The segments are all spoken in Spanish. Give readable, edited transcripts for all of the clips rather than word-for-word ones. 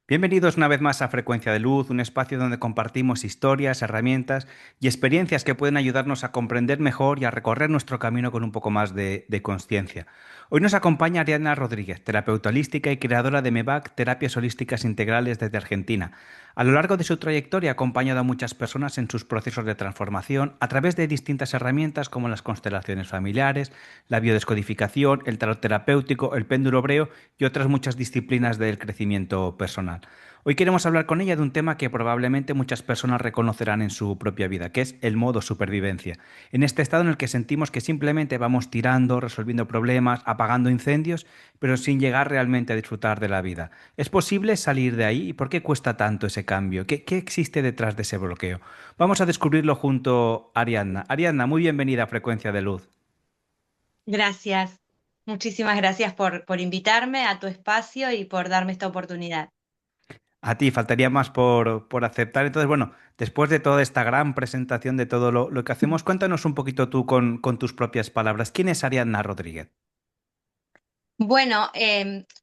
Bienvenidos una vez más a Frecuencia de Luz, un espacio donde compartimos historias, herramientas y experiencias que pueden ayudarnos a comprender mejor y a recorrer nuestro camino con un poco más de conciencia. Hoy nos acompaña Ariadna Rodríguez, terapeuta holística y creadora de MEVAC, Terapias Holísticas Integrales desde Argentina. A lo largo de su trayectoria ha acompañado a muchas personas en sus procesos de transformación a través de distintas herramientas como las constelaciones familiares, la biodescodificación, el tarot terapéutico, el péndulo hebreo y otras muchas disciplinas del crecimiento personal. Hoy queremos hablar con ella de un tema que probablemente muchas personas reconocerán en su propia vida, que es el modo supervivencia. En este estado en el que sentimos que simplemente vamos tirando, resolviendo problemas, apagando incendios, pero sin llegar realmente a disfrutar de la vida. ¿Es posible salir de ahí? ¿Y por qué cuesta tanto ese cambio? ¿Qué existe detrás de ese bloqueo? Vamos a descubrirlo junto a Ariadna. Ariadna, muy bienvenida a Frecuencia de Luz. Gracias. Muchísimas gracias por invitarme a tu espacio y por darme esta oportunidad. A ti, faltaría más por aceptar. Entonces, bueno, después de toda esta gran presentación de todo lo que hacemos, cuéntanos un poquito tú con tus propias palabras. ¿Quién es Ariadna Rodríguez? Bueno,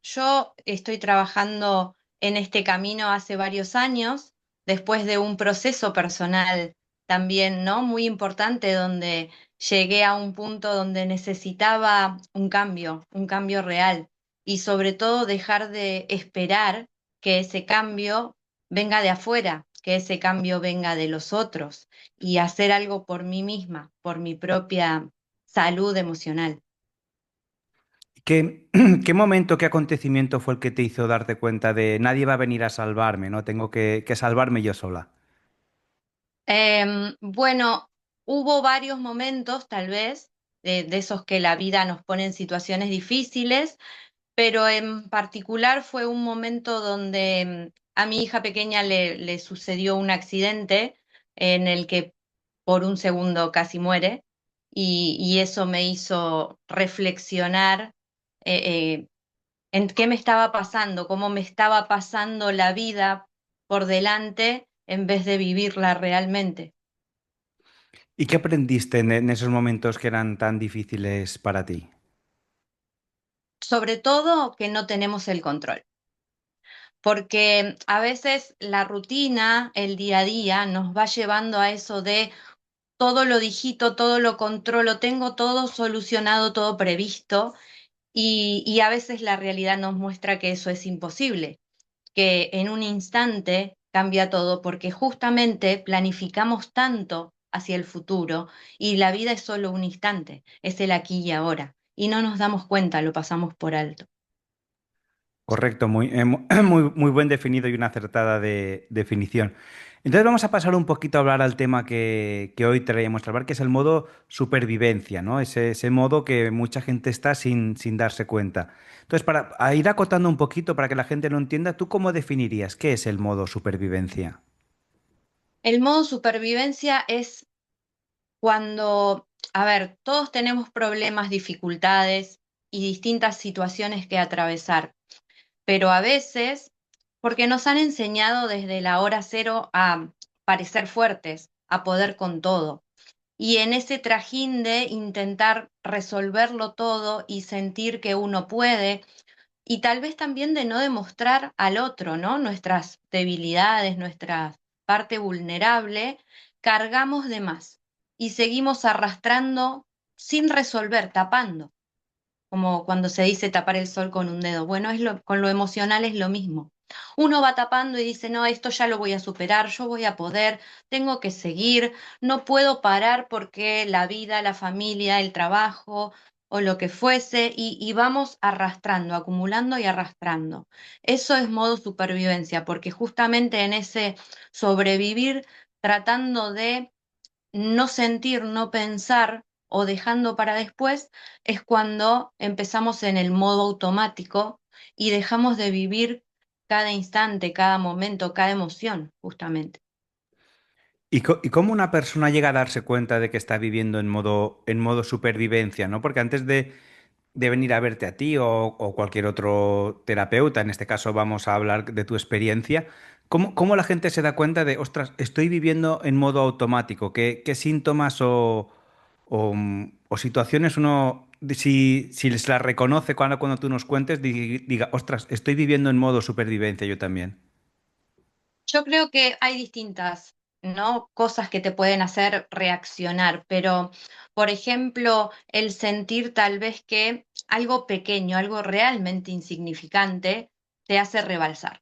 yo estoy trabajando en este camino hace varios años, después de un proceso personal también, ¿no? Muy importante, donde llegué a un punto donde necesitaba un cambio real, y sobre todo dejar de esperar que ese cambio venga de afuera, que ese cambio venga de los otros, y hacer algo por mí misma, por mi propia salud emocional. ¿Qué, qué momento, qué acontecimiento fue el que te hizo darte cuenta de nadie va a venir a salvarme, ¿no? Tengo que salvarme yo sola? Bueno, hubo varios momentos, tal vez, de esos que la vida nos pone en situaciones difíciles, pero en particular fue un momento donde a mi hija pequeña le sucedió un accidente en el que por un segundo casi muere, y eso me hizo reflexionar eh, en qué me estaba pasando, cómo me estaba pasando la vida por delante en vez de vivirla realmente. ¿Y qué aprendiste en esos momentos que eran tan difíciles para ti? Sobre todo que no tenemos el control, porque a veces la rutina, el día a día, nos va llevando a eso de todo lo digito, todo lo controlo, tengo todo solucionado, todo previsto, y a veces la realidad nos muestra que eso es imposible, que en un instante cambia todo, porque justamente planificamos tanto hacia el futuro, y la vida es solo un instante, es el aquí y ahora, y no nos damos cuenta, lo pasamos por alto. Correcto, muy buen definido y una acertada definición. Entonces vamos a pasar un poquito a hablar al tema que hoy traemos a hablar, que es el modo supervivencia, ¿no? Ese modo que mucha gente está sin darse cuenta. Entonces, para a ir acotando un poquito para que la gente lo entienda, ¿tú cómo definirías qué es el modo supervivencia? El modo supervivencia es cuando, a ver, todos tenemos problemas, dificultades y distintas situaciones que atravesar, pero a veces, porque nos han enseñado desde la hora cero a parecer fuertes, a poder con todo. Y en ese trajín de intentar resolverlo todo y sentir que uno puede, y tal vez también de no demostrar al otro, ¿no? Nuestras debilidades, nuestra parte vulnerable, cargamos de más y seguimos arrastrando sin resolver, tapando, como cuando se dice tapar el sol con un dedo. Bueno, con lo emocional es lo mismo. Uno va tapando y dice, no, esto ya lo voy a superar, yo voy a poder, tengo que seguir, no puedo parar porque la vida, la familia, el trabajo o lo que fuese, y vamos arrastrando, acumulando y arrastrando. Eso es modo supervivencia, porque justamente en ese sobrevivir, tratando de no sentir, no pensar o dejando para después, es cuando empezamos en el modo automático y dejamos de vivir cada instante, cada momento, cada emoción, justamente. ¿Y cómo una persona llega a darse cuenta de que está viviendo en modo supervivencia, ¿no? Porque antes de venir a verte a ti o cualquier otro terapeuta, en este caso vamos a hablar de tu experiencia, ¿cómo la gente se da cuenta de, ostras, estoy viviendo en modo automático? ¿Qué síntomas o situaciones uno, si les las reconoce cuando tú nos cuentes, diga, ostras, estoy viviendo en modo supervivencia yo también? Yo creo que hay distintas, ¿no? Cosas que te pueden hacer reaccionar, pero, por ejemplo, el sentir tal vez que algo pequeño, algo realmente insignificante, te hace rebalsar.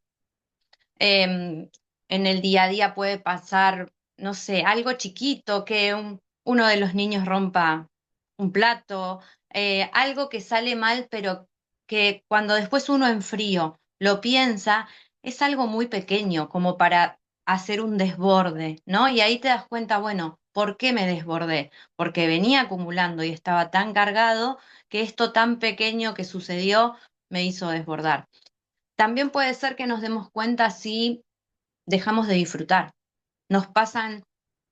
En el día a día puede pasar, no sé, algo chiquito, que uno de los niños rompa un plato, algo que sale mal, pero que cuando después uno en frío lo piensa, es algo muy pequeño como para hacer un desborde, ¿no? Y ahí te das cuenta, bueno, ¿por qué me desbordé? Porque venía acumulando y estaba tan cargado que esto tan pequeño que sucedió me hizo desbordar. También puede ser que nos demos cuenta si dejamos de disfrutar. Nos pasan,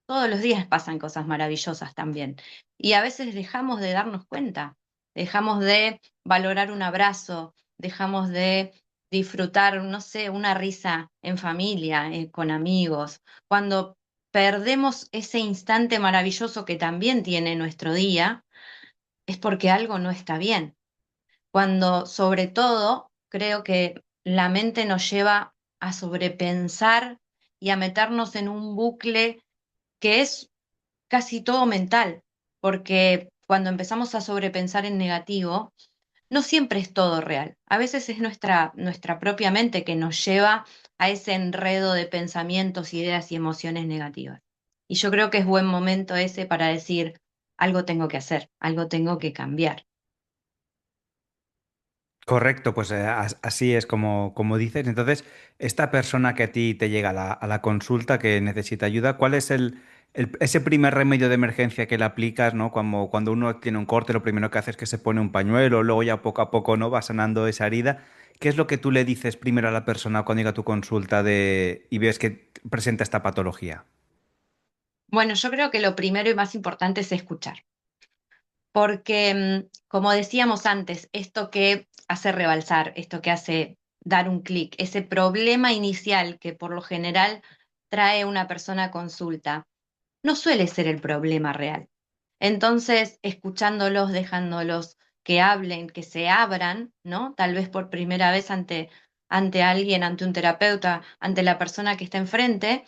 todos los días pasan cosas maravillosas también. Y a veces dejamos de darnos cuenta, dejamos de valorar un abrazo, dejamos de disfrutar, no sé, una risa en familia, con amigos. Cuando perdemos ese instante maravilloso que también tiene nuestro día, es porque algo no está bien. Cuando sobre todo creo que la mente nos lleva a sobrepensar y a meternos en un bucle que es casi todo mental, porque cuando empezamos a sobrepensar en negativo, no siempre es todo real. A veces es nuestra propia mente que nos lleva a ese enredo de pensamientos, ideas y emociones negativas. Y yo creo que es buen momento ese para decir, algo tengo que hacer, algo tengo que cambiar. Correcto, pues así es como dices. Entonces, esta persona que a ti te llega a la consulta que necesita ayuda, ¿cuál es ese primer remedio de emergencia que le aplicas, ¿no? Cuando uno tiene un corte, lo primero que hace es que se pone un pañuelo, luego ya poco a poco, ¿no? Va sanando esa herida. ¿Qué es lo que tú le dices primero a la persona cuando llega a tu consulta y ves que presenta esta patología? Bueno, yo creo que lo primero y más importante es escuchar, porque como decíamos antes, esto que hace rebalsar, esto que hace dar un clic, ese problema inicial que por lo general trae una persona a consulta, no suele ser el problema real. Entonces, escuchándolos, dejándolos que hablen, que se abran, ¿no? Tal vez por primera vez ante alguien, ante un terapeuta, ante la persona que está enfrente,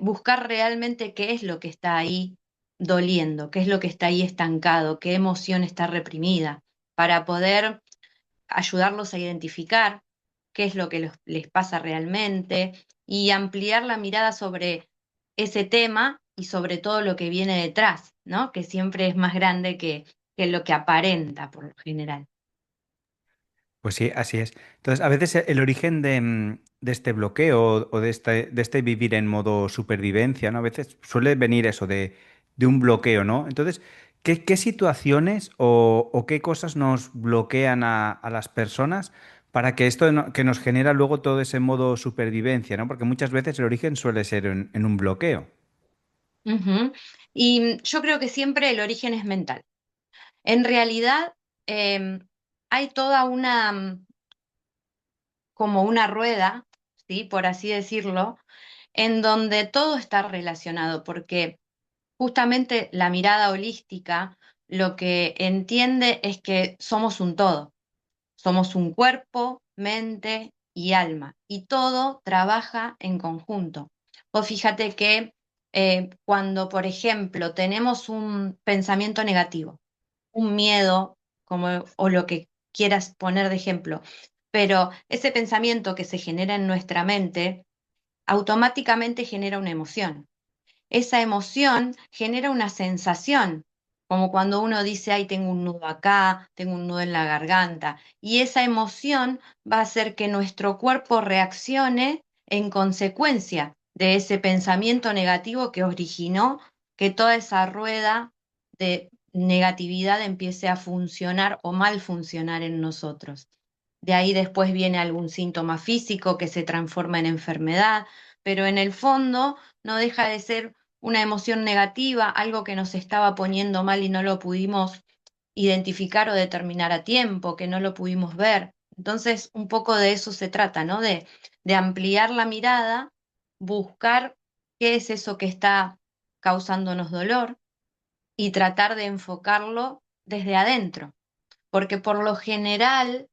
buscar realmente qué es lo que está ahí doliendo, qué es lo que está ahí estancado, qué emoción está reprimida, para poder ayudarlos a identificar qué es lo que les pasa realmente y ampliar la mirada sobre ese tema y sobre todo lo que viene detrás, ¿no? Que siempre es más grande que lo que aparenta por lo general. Pues sí, así es. Entonces, a veces el origen de este bloqueo o de este vivir en modo supervivencia, ¿no? A veces suele venir eso de un bloqueo, ¿no? Entonces, ¿qué situaciones o qué cosas nos bloquean a las personas para que esto que nos genera luego todo ese modo supervivencia, ¿no? Porque muchas veces el origen suele ser en un bloqueo. Ujú. Y yo creo que siempre el origen es mental. En realidad, hay toda una, como una rueda, ¿sí? Por así decirlo, en donde todo está relacionado, porque justamente la mirada holística lo que entiende es que somos un todo, somos un cuerpo, mente y alma, y todo trabaja en conjunto. Vos fíjate que cuando, por ejemplo, tenemos un pensamiento negativo, un miedo, como, o lo que quieras poner de ejemplo, pero ese pensamiento que se genera en nuestra mente automáticamente genera una emoción. Esa emoción genera una sensación, como cuando uno dice, ay, tengo un nudo acá, tengo un nudo en la garganta, y esa emoción va a hacer que nuestro cuerpo reaccione en consecuencia de ese pensamiento negativo que originó que toda esa rueda de negatividad empiece a funcionar o mal funcionar en nosotros. De ahí después viene algún síntoma físico que se transforma en enfermedad, pero en el fondo no deja de ser una emoción negativa, algo que nos estaba poniendo mal y no lo pudimos identificar o determinar a tiempo, que no lo pudimos ver. Entonces, un poco de eso se trata, ¿no? De ampliar la mirada, buscar qué es eso que está causándonos dolor y tratar de enfocarlo desde adentro, porque por lo general,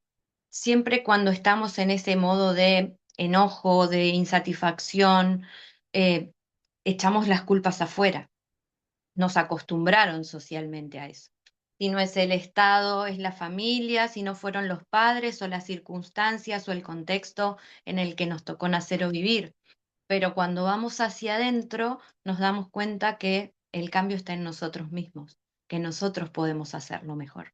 siempre cuando estamos en ese modo de enojo, de insatisfacción, eh, echamos las culpas afuera. Nos acostumbraron socialmente a eso. Si no es el Estado, es la familia, si no fueron los padres o las circunstancias o el contexto en el que nos tocó nacer o vivir. Pero cuando vamos hacia adentro, nos damos cuenta que el cambio está en nosotros mismos, que nosotros podemos hacerlo mejor.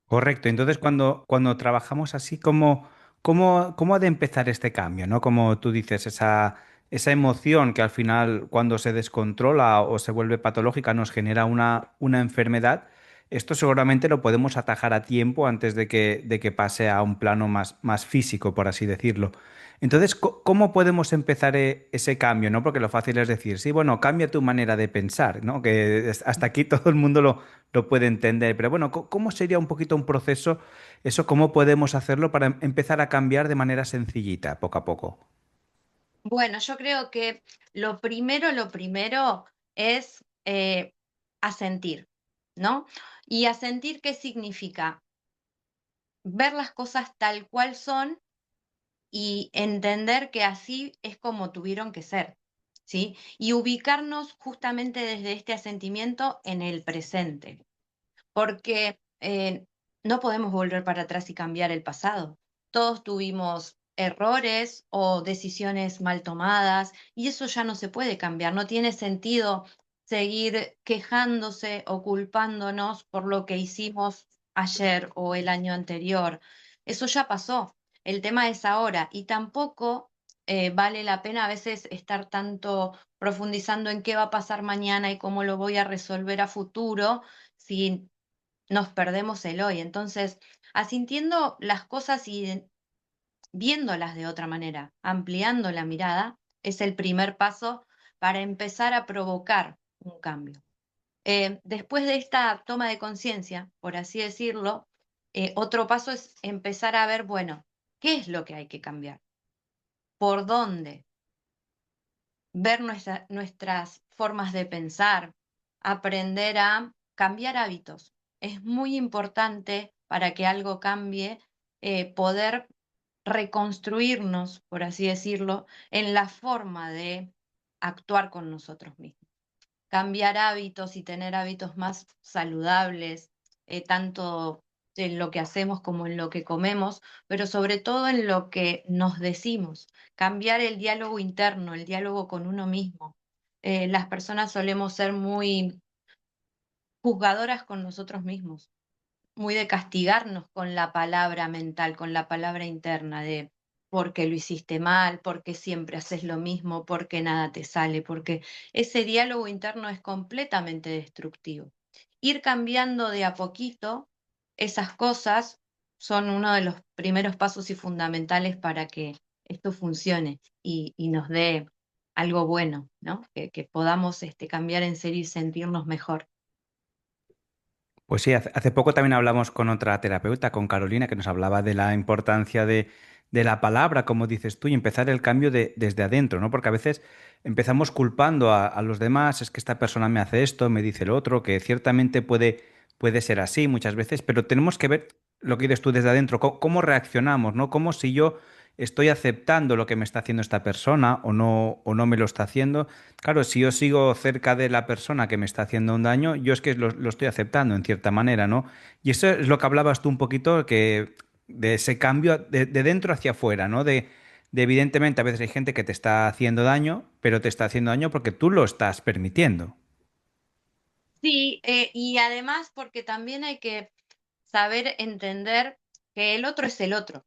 Correcto. Entonces, cuando trabajamos así, ¿cómo ha de empezar este cambio, ¿no? Como tú dices, esa emoción que al final, cuando se descontrola o se vuelve patológica, nos genera una enfermedad. Esto seguramente lo podemos atajar a tiempo antes de que pase a un plano más físico, por así decirlo. Entonces, ¿cómo podemos empezar ese cambio, ¿no? Porque lo fácil es decir, sí, bueno, cambia tu manera de pensar, ¿no? Que hasta aquí todo el mundo lo puede entender. Pero bueno, ¿cómo sería un poquito un proceso? Eso, ¿cómo podemos hacerlo para empezar a cambiar de manera sencillita, poco a poco? Bueno, yo creo que lo primero es asentir, ¿no? Y asentir, ¿qué significa? Ver las cosas tal cual son y entender que así es como tuvieron que ser, ¿sí? Y ubicarnos justamente desde este asentimiento en el presente, porque no podemos volver para atrás y cambiar el pasado. Todos tuvimos errores o decisiones mal tomadas y eso ya no se puede cambiar. No tiene sentido seguir quejándose o culpándonos por lo que hicimos ayer o el año anterior. Eso ya pasó. El tema es ahora y tampoco vale la pena a veces estar tanto profundizando en qué va a pasar mañana y cómo lo voy a resolver a futuro si nos perdemos el hoy. Entonces, asintiendo las cosas y viéndolas de otra manera, ampliando la mirada, es el primer paso para empezar a provocar un cambio. Después de esta toma de conciencia, por así decirlo, otro paso es empezar a ver, bueno, ¿qué es lo que hay que cambiar? ¿Por dónde? Ver nuestras formas de pensar, aprender a cambiar hábitos. Es muy importante para que algo cambie, poder reconstruirnos, por así decirlo, en la forma de actuar con nosotros mismos, cambiar hábitos y tener hábitos más saludables, tanto en lo que hacemos como en lo que comemos, pero sobre todo en lo que nos decimos, cambiar el diálogo interno, el diálogo con uno mismo. Las personas solemos ser muy juzgadoras con nosotros mismos, muy de castigarnos con la palabra mental, con la palabra interna de porque lo hiciste mal, porque siempre haces lo mismo, porque nada te sale, porque ese diálogo interno es completamente destructivo. Ir cambiando de a poquito esas cosas son uno de los primeros pasos y fundamentales para que esto funcione y nos dé algo bueno, ¿no? Que podamos cambiar en serio y sentirnos mejor. Pues sí, hace poco también hablamos con otra terapeuta, con Carolina, que nos hablaba de la importancia de la palabra, como dices tú, y empezar el cambio desde adentro, ¿no? Porque a veces empezamos culpando a los demás, es que esta persona me hace esto, me dice lo otro, que ciertamente puede ser así muchas veces, pero tenemos que ver lo que dices tú desde adentro, cómo reaccionamos, ¿no? Como si yo estoy aceptando lo que me está haciendo esta persona o no me lo está haciendo. Claro, si yo sigo cerca de la persona que me está haciendo un daño, yo es que lo estoy aceptando en cierta manera, ¿no? Y eso es lo que hablabas tú un poquito, que de ese cambio de dentro hacia afuera, ¿no? De evidentemente a veces hay gente que te está haciendo daño, pero te está haciendo daño porque tú lo estás permitiendo. Sí, y además porque también hay que saber entender que el otro es el otro.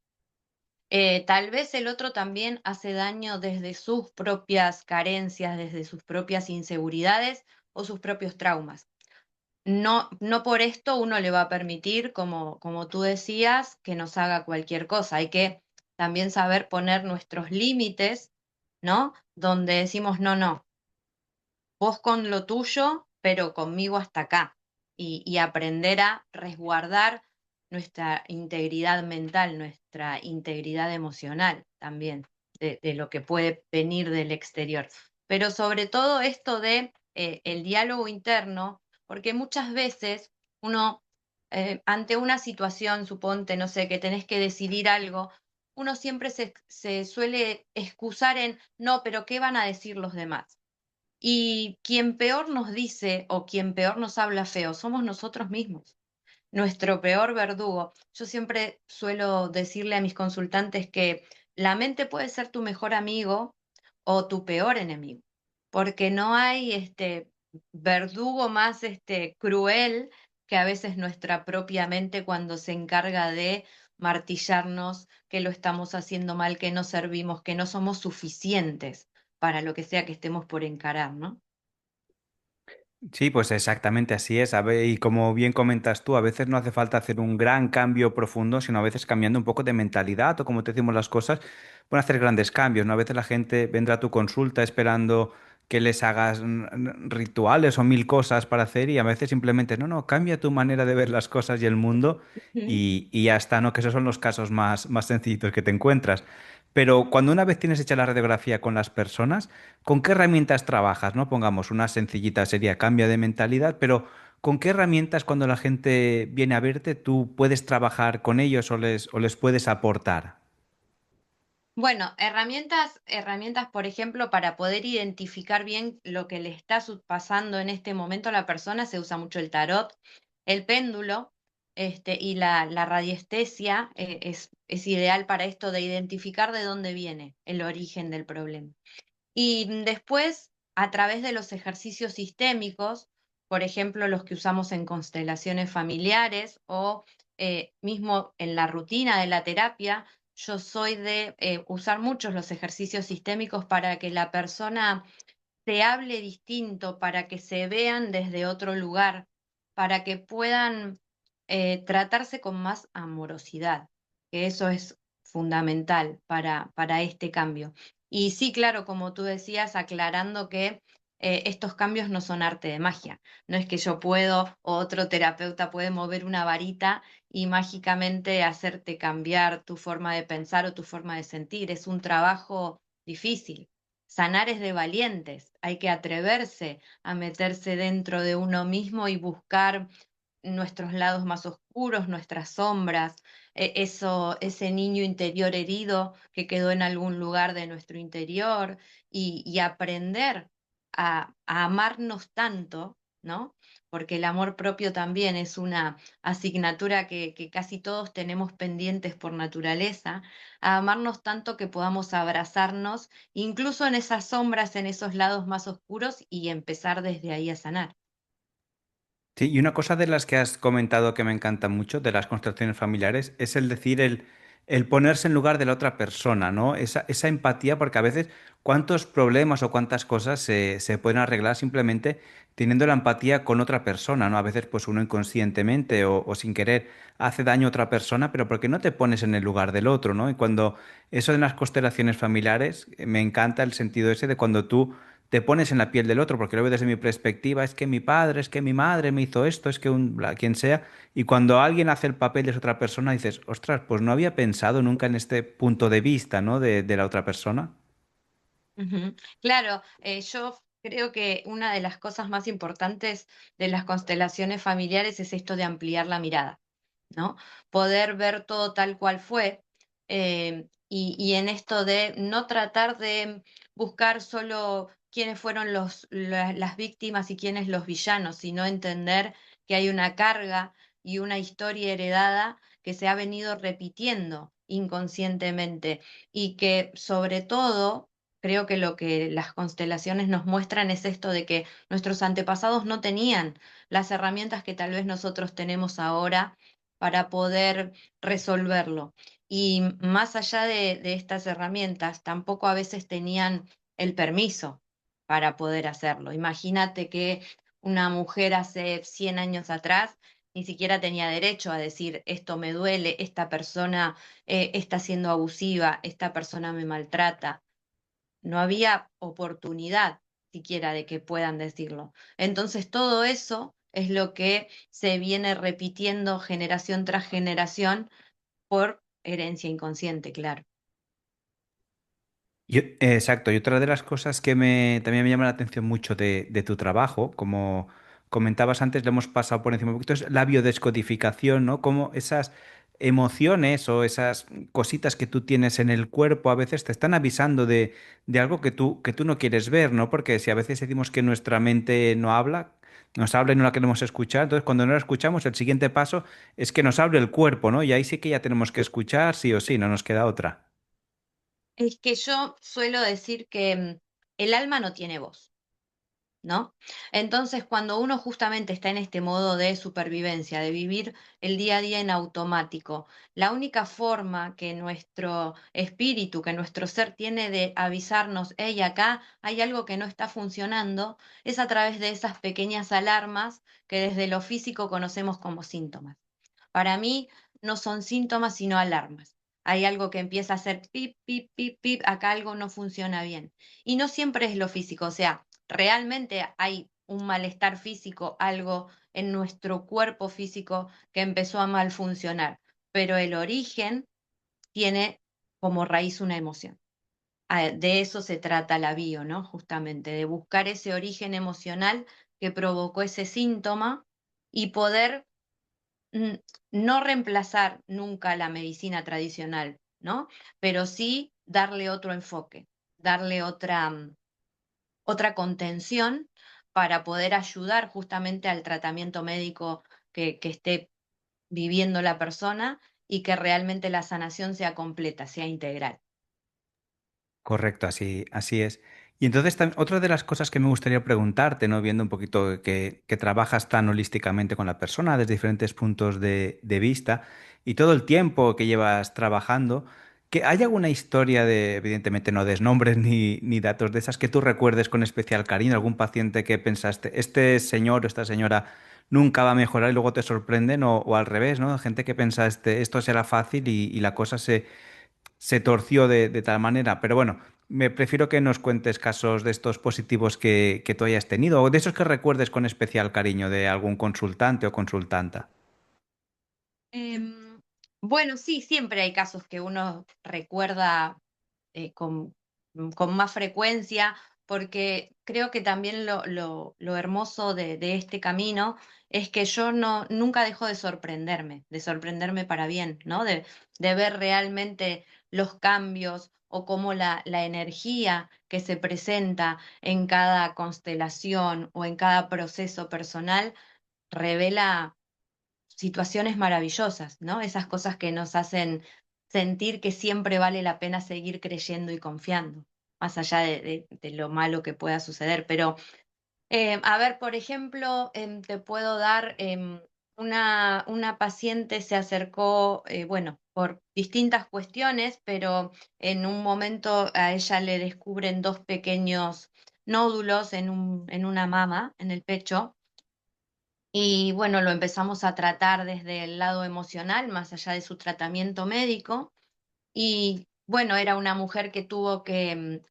Tal vez el otro también hace daño desde sus propias carencias, desde sus propias inseguridades o sus propios traumas. No, no por esto uno le va a permitir, como tú decías, que nos haga cualquier cosa. Hay que también saber poner nuestros límites, ¿no? Donde decimos, no, no, vos con lo tuyo, pero conmigo hasta acá. Y aprender a resguardar nuestra integridad mental, nuestra integridad emocional también, de lo que puede venir del exterior. Pero sobre todo esto de el diálogo interno, porque muchas veces uno, ante una situación, suponte, no sé, que tenés que decidir algo, uno siempre se suele excusar en, no, pero ¿qué van a decir los demás? Y quien peor nos dice o quien peor nos habla feo somos nosotros mismos, nuestro peor verdugo. Yo siempre suelo decirle a mis consultantes que la mente puede ser tu mejor amigo o tu peor enemigo, porque no hay verdugo más cruel que a veces nuestra propia mente cuando se encarga de martillarnos que lo estamos haciendo mal, que no servimos, que no somos suficientes para lo que sea que estemos por encarar, ¿no? Sí, pues exactamente así es. Y como bien comentas tú, a veces no hace falta hacer un gran cambio profundo, sino a veces cambiando un poco de mentalidad o como te decimos las cosas, pueden hacer grandes cambios, ¿no? A veces la gente vendrá a tu consulta esperando que les hagas rituales o mil cosas para hacer y a veces simplemente, no, no, cambia tu manera de ver las cosas y el mundo y ya está, ¿no? Que esos son los casos más sencillitos que te encuentras. Pero cuando una vez tienes hecha la radiografía con las personas, ¿con qué herramientas trabajas? ¿No? Pongamos una sencillita sería cambio de mentalidad, pero ¿con qué herramientas cuando la gente viene a verte tú puedes trabajar con ellos o les puedes aportar? Bueno, herramientas, por ejemplo, para poder identificar bien lo que le está pasando en este momento a la persona, se usa mucho el tarot, el péndulo, y la radiestesia, es ideal para esto de identificar de dónde viene el origen del problema. Y después, a través de los ejercicios sistémicos, por ejemplo, los que usamos en constelaciones familiares o mismo en la rutina de la terapia, yo soy de usar muchos los ejercicios sistémicos para que la persona se hable distinto, para que se vean desde otro lugar, para que puedan tratarse con más amorosidad, que eso es fundamental para este cambio. Y sí, claro, como tú decías, aclarando que estos cambios no son arte de magia. No es que yo puedo o otro terapeuta puede mover una varita y mágicamente hacerte cambiar tu forma de pensar o tu forma de sentir. Es un trabajo difícil. Sanar es de valientes, hay que atreverse a meterse dentro de uno mismo y buscar nuestros lados más oscuros, nuestras sombras, ese niño interior herido que quedó en algún lugar de nuestro interior y aprender a amarnos tanto, ¿no? Porque el amor propio también es una asignatura que casi todos tenemos pendientes por naturaleza, a amarnos tanto que podamos abrazarnos, incluso en esas sombras, en esos lados más oscuros y empezar desde ahí a sanar. Sí, y una cosa de las que has comentado que me encanta mucho de las constelaciones familiares es el decir el ponerse en lugar de la otra persona, ¿no? Esa empatía, porque a veces cuántos problemas o cuántas cosas se pueden arreglar simplemente teniendo la empatía con otra persona, ¿no? A veces pues uno inconscientemente o sin querer hace daño a otra persona, pero porque no te pones en el lugar del otro, ¿no? Y cuando eso de las constelaciones familiares, me encanta el sentido ese de cuando tú te pones en la piel del otro, porque lo veo desde mi perspectiva, es que mi padre, es que mi madre me hizo esto, es que quien sea, y cuando alguien hace el papel de esa otra persona, dices, ostras, pues no había pensado nunca en este punto de vista, ¿no? De la otra persona. Ujú. Claro, yo creo que una de las cosas más importantes de las constelaciones familiares es esto de ampliar la mirada, ¿no? Poder ver todo tal cual fue, y en esto de no tratar de buscar solo quiénes fueron las víctimas y quiénes los villanos, sino entender que hay una carga y una historia heredada que se ha venido repitiendo inconscientemente y que sobre todo creo que lo que las constelaciones nos muestran es esto de que nuestros antepasados no tenían las herramientas que tal vez nosotros tenemos ahora para poder resolverlo. Y más allá de estas herramientas, tampoco a veces tenían el permiso para poder hacerlo. Imagínate que una mujer hace 100 años atrás ni siquiera tenía derecho a decir esto me duele, esta persona está siendo abusiva, esta persona me maltrata. No había oportunidad siquiera de que puedan decirlo. Entonces, todo eso es lo que se viene repitiendo generación tras generación por herencia inconsciente, claro. Exacto, y otra de las cosas que también me llama la atención mucho de tu trabajo, como comentabas antes, le hemos pasado por encima un poquito, es la biodescodificación, ¿no? Como esas emociones o esas cositas que tú tienes en el cuerpo a veces te están avisando de algo que tú no quieres ver, ¿no? Porque si a veces decimos que nuestra mente no habla, nos habla y no la queremos escuchar, entonces cuando no la escuchamos, el siguiente paso es que nos hable el cuerpo, ¿no? Y ahí sí que ya tenemos que escuchar, sí o sí, no nos queda otra. Es que yo suelo decir que el alma no tiene voz. ¿No? Entonces, cuando uno justamente está en este modo de supervivencia, de vivir el día a día en automático, la única forma que nuestro espíritu, que nuestro ser tiene de avisarnos, hey, acá hay algo que no está funcionando, es a través de esas pequeñas alarmas que desde lo físico conocemos como síntomas. Para mí no son síntomas, sino alarmas. Hay algo que empieza a hacer pip, pip, pip, pip, acá algo no funciona bien. Y no siempre es lo físico, o sea, realmente hay un malestar físico, algo en nuestro cuerpo físico que empezó a mal funcionar, pero el origen tiene como raíz una emoción. De eso se trata la bio, ¿no? Justamente, de buscar ese origen emocional que provocó ese síntoma y poder mm, no reemplazar nunca la medicina tradicional, ¿no? Pero sí darle otro enfoque, darle otra contención para poder ayudar justamente al tratamiento médico que esté viviendo la persona y que realmente la sanación sea completa, sea integral. Correcto, así es. Y entonces, otra de las cosas que me gustaría preguntarte, ¿no? Viendo un poquito que trabajas tan holísticamente con la persona desde diferentes puntos de vista y todo el tiempo que llevas trabajando, que ¿hay alguna historia de, evidentemente no des nombres ni datos de esas que tú recuerdes con especial cariño, algún paciente que pensaste, este señor o esta señora nunca va a mejorar y luego te sorprenden o al revés, ¿no? Gente que pensaste, esto será fácil y la cosa se torció de tal manera. Pero bueno, me prefiero que nos cuentes casos de estos positivos que tú hayas tenido o de esos que recuerdes con especial cariño de algún consultante o consultanta. Em, bueno, sí, siempre hay casos que uno recuerda con más frecuencia, porque creo que también lo hermoso de este camino es que yo nunca dejo de sorprenderme para bien, ¿no? De ver realmente los cambios o cómo la energía que se presenta en cada constelación o en cada proceso personal revela situaciones maravillosas, ¿no? Esas cosas que nos hacen sentir que siempre vale la pena seguir creyendo y confiando, más allá de lo malo que pueda suceder. Pero, a ver, por ejemplo, te puedo dar una paciente se acercó, bueno, por distintas cuestiones, pero en un momento a ella le descubren dos pequeños nódulos en una mama, en el pecho, y bueno, lo empezamos a tratar desde el lado emocional, más allá de su tratamiento médico. Y bueno, era una mujer que tuvo que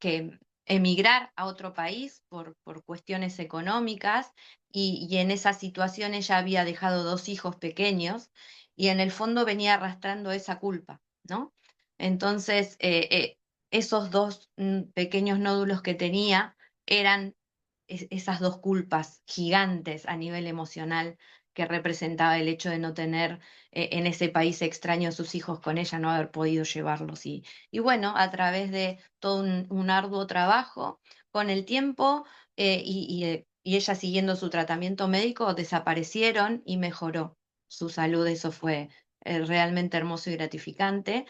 emigrar a otro país por cuestiones económicas y en esa situación ella había dejado dos hijos pequeños y en el fondo venía arrastrando esa culpa, ¿no? Entonces, esos dos pequeños nódulos que tenía eran esas dos culpas gigantes a nivel emocional que representaba el hecho de no tener en ese país extraño a sus hijos con ella, no haber podido llevarlos. Y bueno, a través de todo un arduo trabajo, con el tiempo y ella siguiendo su tratamiento médico, desaparecieron y mejoró su salud. Eso fue realmente hermoso y gratificante,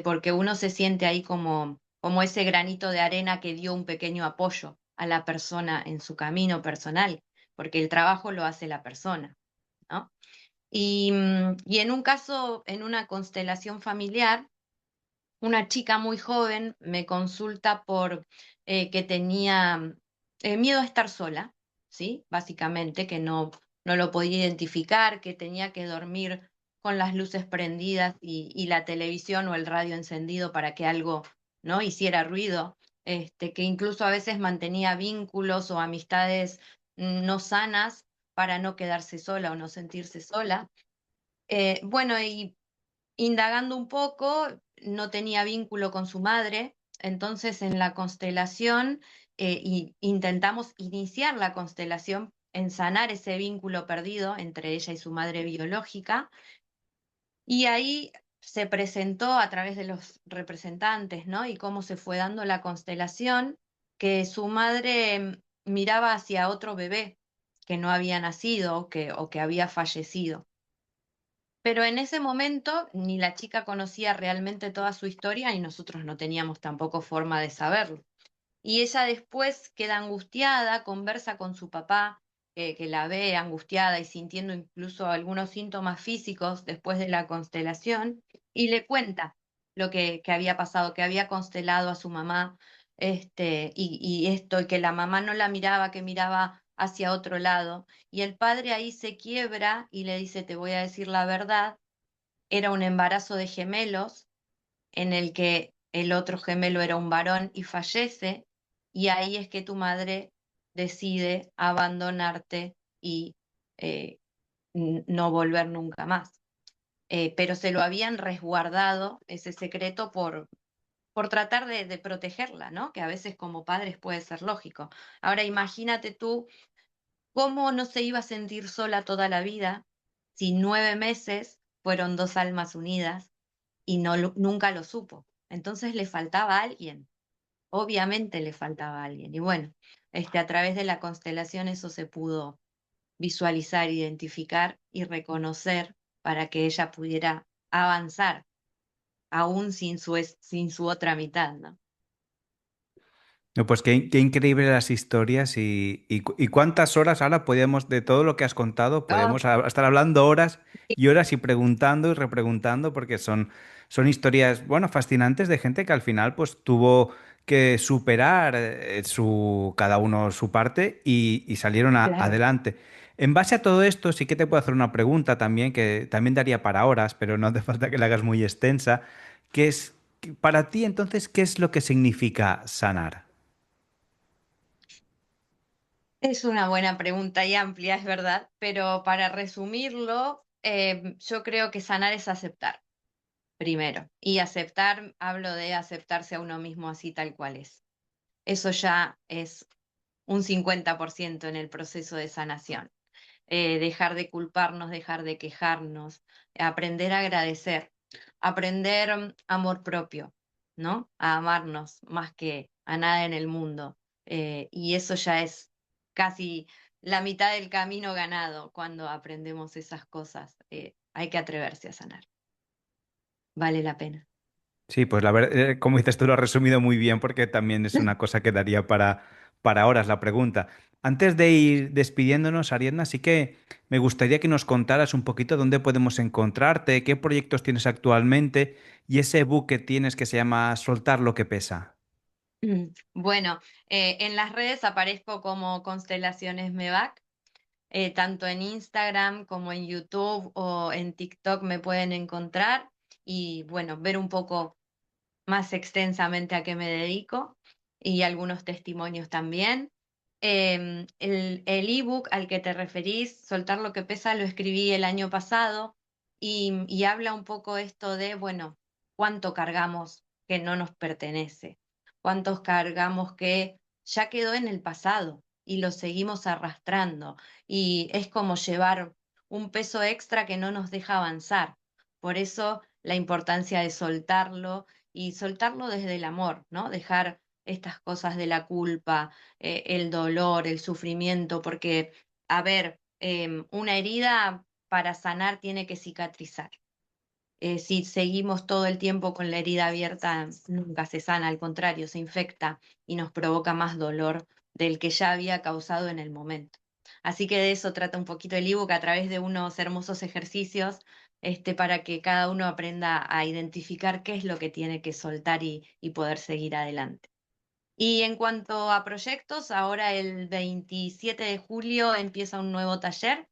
porque uno se siente ahí como ese granito de arena que dio un pequeño apoyo a la persona en su camino personal, porque el trabajo lo hace la persona, ¿no? Y en un caso, en una constelación familiar, una chica muy joven me consulta por que tenía miedo a estar sola, ¿sí? Básicamente, que no lo podía identificar, que tenía que dormir con las luces prendidas y la televisión o el radio encendido para que algo no hiciera ruido, que incluso a veces mantenía vínculos o amistades no sanas para no quedarse sola o no sentirse sola. Bueno, y indagando un poco, no tenía vínculo con su madre, entonces en la constelación intentamos iniciar la constelación en sanar ese vínculo perdido entre ella y su madre biológica Y ahí se presentó a través de los representantes, ¿no? Y cómo se fue dando la constelación, que su madre miraba hacia otro bebé que no había nacido o que había fallecido. Pero en ese momento ni la chica conocía realmente toda su historia y nosotros no teníamos tampoco forma de saberlo. Y ella después queda angustiada, conversa con su papá, que la ve angustiada y sintiendo incluso algunos síntomas físicos después de la constelación, y le cuenta lo que había pasado, que había constelado a su mamá, y esto, y que la mamá no la miraba, que miraba hacia otro lado. Y el padre ahí se quiebra y le dice, te voy a decir la verdad, era un embarazo de gemelos en el que el otro gemelo era un varón y fallece, y ahí es que tu madre decide abandonarte y eh, no volver nunca más. Pero se lo habían resguardado ese secreto por tratar de protegerla, ¿no? Que a veces como padres puede ser lógico. Ahora imagínate tú cómo no se iba a sentir sola toda la vida si 9 meses fueron dos almas unidas y no, nunca lo supo. Entonces le faltaba alguien, obviamente le faltaba alguien. Y bueno, a través de la constelación eso se pudo visualizar, identificar y reconocer para que ella pudiera avanzar, aún sin su otra mitad, ¿no? No, pues qué increíbles las historias y cuántas horas ahora podemos, de todo lo que has contado, Ah, podemos estar hablando horas y horas y preguntando y repreguntando porque son historias, bueno, fascinantes de gente que al final pues tuvo que superar cada uno su parte y salieron claro. adelante. En base a todo esto, sí que te puedo hacer una pregunta también, que también daría para horas, pero no hace falta que la hagas muy extensa, que es, para ti entonces, ¿qué es lo que significa sanar? Es una buena pregunta y amplia, es verdad, pero para resumirlo, yo creo que sanar es aceptar, primero. Y aceptar, hablo de aceptarse a uno mismo así tal cual es. Eso ya es un 50% en el proceso de sanación. Dejar de culparnos, dejar de quejarnos, aprender a agradecer, aprender amor propio, ¿no? A amarnos más que a nada en el mundo. Y eso ya es casi la mitad del camino ganado cuando aprendemos esas cosas. Hay que atreverse a sanar. Vale la pena. Sí, pues la verdad, como dices, tú lo has resumido muy bien porque también es una cosa que daría para horas la pregunta. Antes de ir despidiéndonos, Ariadna, sí que me gustaría que nos contaras un poquito dónde podemos encontrarte, qué proyectos tienes actualmente y ese book que tienes que se llama Soltar lo que pesa. Bueno, en las redes aparezco como Constelaciones Mevac. Tanto en Instagram como en YouTube o en TikTok me pueden encontrar y bueno, ver un poco más extensamente a qué me dedico y algunos testimonios también. El ebook al que te referís, Soltar lo que pesa, lo escribí el año pasado y habla un poco esto de, bueno, cuánto cargamos que no nos pertenece, cuántos cargamos que ya quedó en el pasado y lo seguimos arrastrando y es como llevar un peso extra que no nos deja avanzar. Por eso la importancia de soltarlo y soltarlo desde el amor, ¿no? Dejar estas cosas de la culpa, el dolor, el sufrimiento, porque, a ver, una herida para sanar tiene que cicatrizar. Si seguimos todo el tiempo con la herida abierta, nunca se sana, al contrario, se infecta y nos provoca más dolor del que ya había causado en el momento. Así que de eso trata un poquito el ebook a través de unos hermosos ejercicios, para que cada uno aprenda a identificar qué es lo que tiene que soltar y poder seguir adelante. Y en cuanto a proyectos, ahora el 27 de julio empieza un nuevo taller.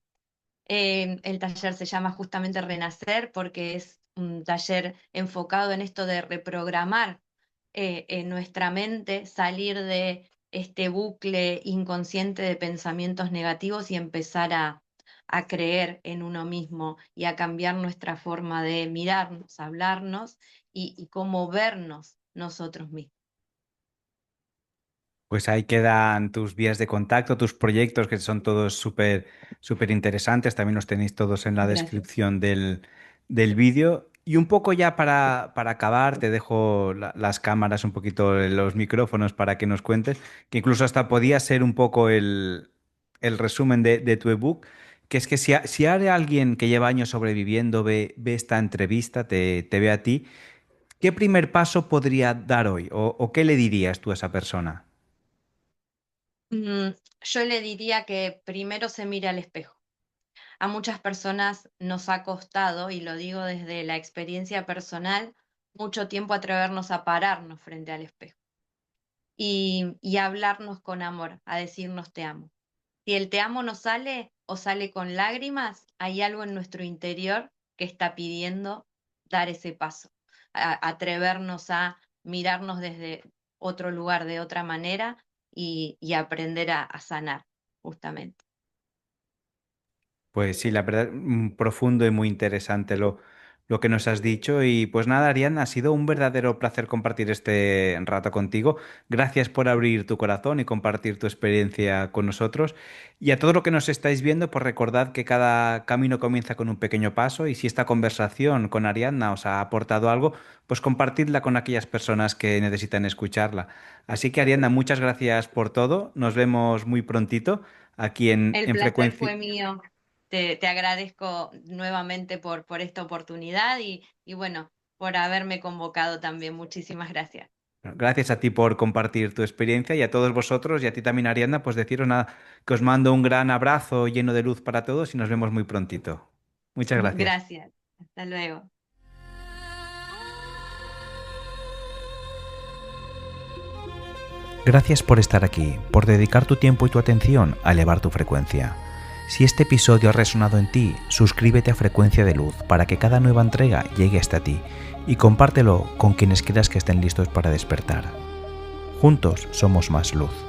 El taller se llama justamente Renacer porque es un taller enfocado en esto de reprogramar en nuestra mente, salir de este bucle inconsciente de pensamientos negativos y empezar a creer en uno mismo y a cambiar nuestra forma de mirarnos, hablarnos y cómo vernos nosotros mismos. Pues ahí quedan tus vías de contacto, tus proyectos, que son todos súper interesantes. También los tenéis todos en la Gracias. descripción del vídeo. Y un poco ya para acabar, te dejo las cámaras, un poquito los micrófonos para que nos cuentes, que incluso hasta podía ser un poco el resumen de tu ebook, que es que si hay alguien que lleva años sobreviviendo, ve esta entrevista, te ve a ti, ¿qué primer paso podría dar hoy? O qué le dirías tú a esa persona? Mm, yo le diría que primero se mire al espejo. A muchas personas nos ha costado, y lo digo desde la experiencia personal, mucho tiempo atrevernos a pararnos frente al espejo y hablarnos con amor, a decirnos te amo. Si el te amo no sale o sale con lágrimas, hay algo en nuestro interior que está pidiendo dar ese paso, atrevernos a mirarnos desde otro lugar, de otra manera y aprender a sanar, justamente. Pues sí, la verdad, profundo y muy interesante lo que nos has dicho. Y pues nada, Ariana, ha sido un verdadero placer compartir este rato contigo. Gracias por abrir tu corazón y compartir tu experiencia con nosotros. Y a todo lo que nos estáis viendo, pues recordad que cada camino comienza con un pequeño paso y si esta conversación con Ariadna os ha aportado algo, pues compartidla con aquellas personas que necesitan escucharla. Así que Ariadna, muchas gracias por todo. Nos vemos muy prontito aquí El en placer Frecuencia. fue mío. Te agradezco nuevamente por esta oportunidad y bueno, por haberme convocado también. Muchísimas gracias. Gracias a ti por compartir tu experiencia y a todos vosotros y a ti también, Ariadna, pues deciros nada, que os mando un gran abrazo lleno de luz para todos y nos vemos muy prontito. Muchas gracias. Gracias. Hasta luego. Gracias por estar aquí, por dedicar tu tiempo y tu atención a elevar tu frecuencia. Si este episodio ha resonado en ti, suscríbete a Frecuencia de Luz para que cada nueva entrega llegue hasta ti y compártelo con quienes creas que estén listos para despertar. Juntos somos más luz.